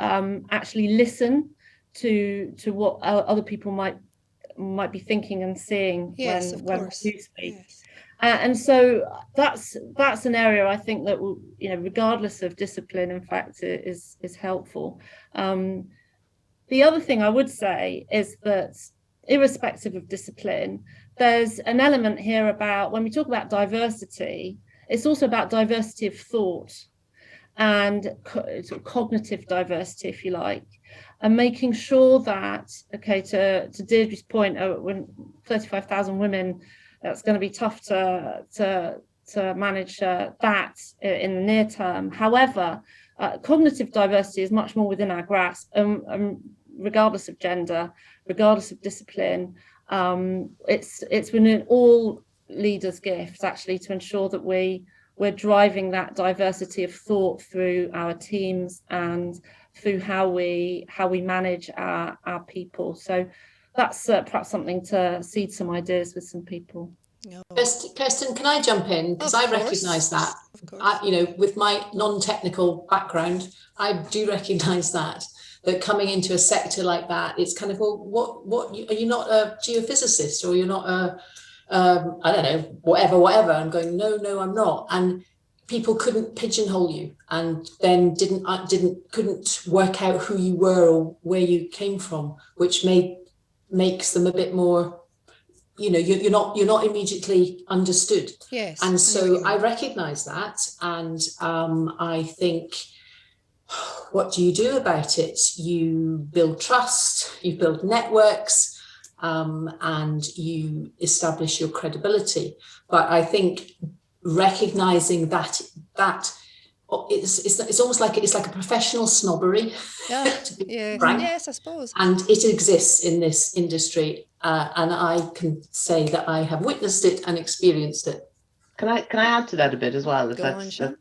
E: actually listen to what other people might be thinking and seeing.
A: Yes,
E: when
A: we
E: do speak.
A: Yes.
E: And so that's an area I think that will, regardless of discipline, in fact, is helpful. The other thing I would say is that irrespective of discipline, there's an element here about when we talk about diversity, it's also about diversity of thought and cognitive diversity, if you like, and making sure that, to Deirdre's point, when 35,000 women, that's going to be tough to manage that in the near term. However, cognitive diversity is much more within our grasp, regardless of gender, regardless of discipline. It's within all leaders' gifts actually to ensure that we're driving that diversity of thought through our teams and through how we manage our people. So that's perhaps something to seed some ideas with some people.
A: No.
F: Kirsten, can I jump in? Because I recognise that, with my non-technical background, I do recognise that coming into a sector like that, it's kind of, well, what are you not a geophysicist, or you're not I don't know, whatever. I'm going, no, I'm not. And people couldn't pigeonhole you, and then couldn't work out who you were or where you came from, which makes them a bit more, you're not immediately understood.
A: Yes.
F: And so I recognize that, and I think, what do you do about it? You build trust, you build networks, and you establish your credibility. But I think recognizing that it's almost like it's like a professional snobbery.
A: Yeah,
F: to be frank.
A: Yes, I suppose.
F: And it exists in this industry. and I can say that I have witnessed it and experienced it.
G: Can I add to that a bit as well? If
A: Go on, Sean.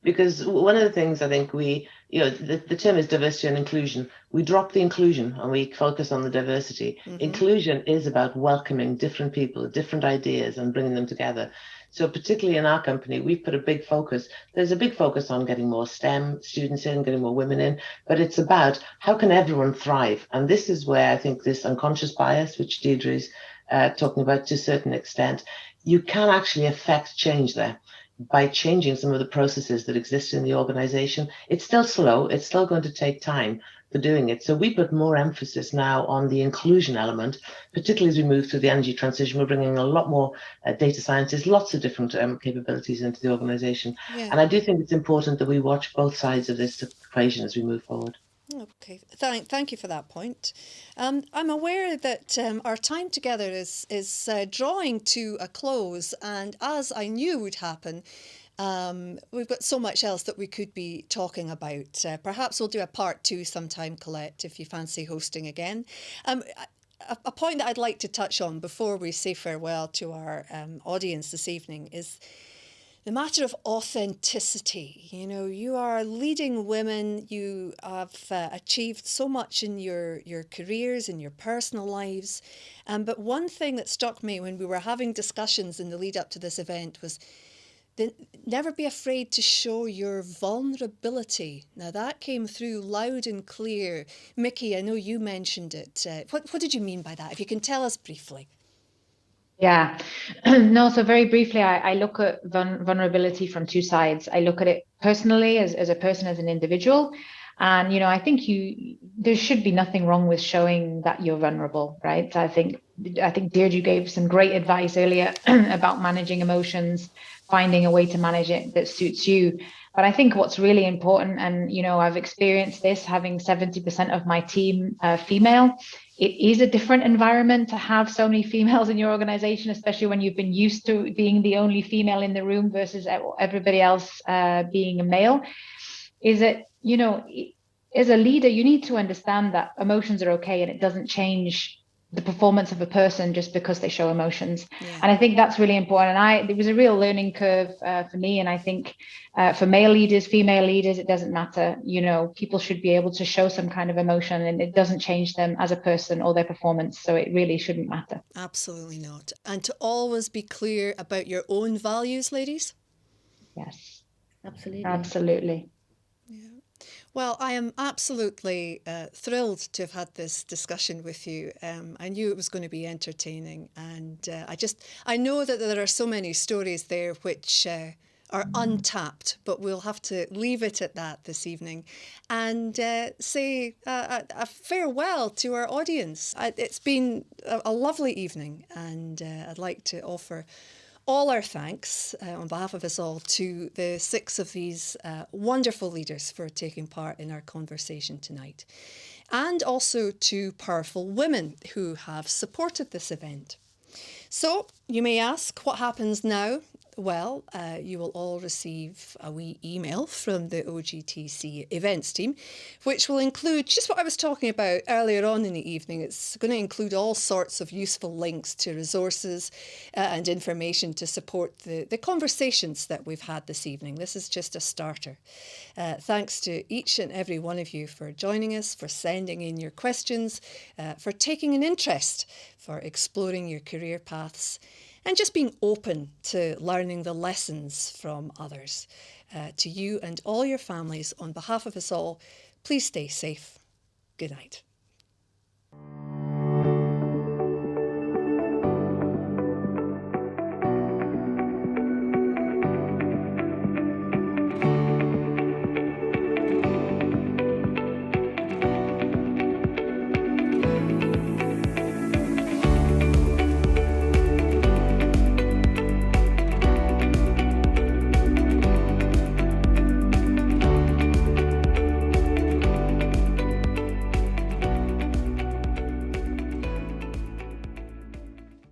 G: Because one of the things I think the term is diversity and inclusion. We drop the inclusion and we focus on the diversity.
A: Mm-hmm.
G: Inclusion is about welcoming different people, different ideas, and bringing them together. So particularly in our company, we've put a big focus. There's a big focus on getting more STEM students in, getting more women in, but it's about how can everyone thrive? And this is where I think this unconscious bias, which Deirdre is talking about to a certain extent, you can actually affect change there by changing some of the processes that exist in the organization. It's still slow. It's still going to take time for doing it. So we put more emphasis now on the inclusion element, particularly as we move through the energy transition. We're bringing a lot more data scientists, lots of different capabilities into the organization.
A: Yeah.
G: And I do think it's important that we watch both sides of this equation as we move forward.
A: Okay, thank you for that point. I'm aware that our time together is drawing to a close, and as I knew would happen, we've got so much else that we could be talking about. Perhaps we'll do a part 2 sometime, Colette, if you fancy hosting again. A point that I'd like to touch on before we say farewell to our audience this evening is the matter of authenticity. You know, you are leading women. You have achieved so much in your careers, in your personal lives. But one thing that struck me when we were having discussions in the lead up to this event was never be afraid to show your vulnerability. Now that came through loud and clear. Mickey, I know you mentioned it. What did you mean by that? If you can tell us briefly.
D: Yeah, no, so very briefly, I look at vulnerability from 2 sides. I look at it personally as a person, as an individual. And, you know, I think there should be nothing wrong with showing that you're vulnerable, right? I think Deirdre gave some great advice earlier about managing emotions, finding a way to manage it that suits you. But I think what's really important, and, you know, I've experienced this having 70% of my team female. It is a different environment to have so many females in your organization, especially when you've been used to being the only female in the room versus everybody else being a male. Is that, you know, as a leader, you need to understand that emotions are okay and it doesn't change the performance of a person just because they show emotions. Yeah. And I think that's really important. And it was a real learning curve for me. And I think for male leaders, female leaders, it doesn't matter. You know, people should be able to show some kind of emotion and it doesn't change them as a person or their performance. So it really shouldn't matter.
A: Absolutely not. And to always be clear about your own values, ladies.
D: Yes,
E: absolutely.
D: Absolutely.
A: Well, I am absolutely thrilled to have had this discussion with you. I knew it was going to be entertaining, and I know that there are so many stories there which are untapped, but we'll have to leave it at that this evening and say a farewell to our audience. It's been a lovely evening, and I'd like to offer all our thanks on behalf of us all to the 6 of these wonderful leaders for taking part in our conversation tonight, and also to powerful women who have supported this event. So you may ask, what happens now? Well, you will all receive a wee email from the OGTC events team, which will include just what I was talking about earlier on in the evening. It's going to include all sorts of useful links to resources and information to support the conversations that we've had this evening. This is just a starter. Thanks to each and every one of you for joining us, for sending in your questions, for taking an interest, for exploring your career paths, and just being open to learning the lessons from others. To you and all your families, on behalf of us all, please stay safe. Good night.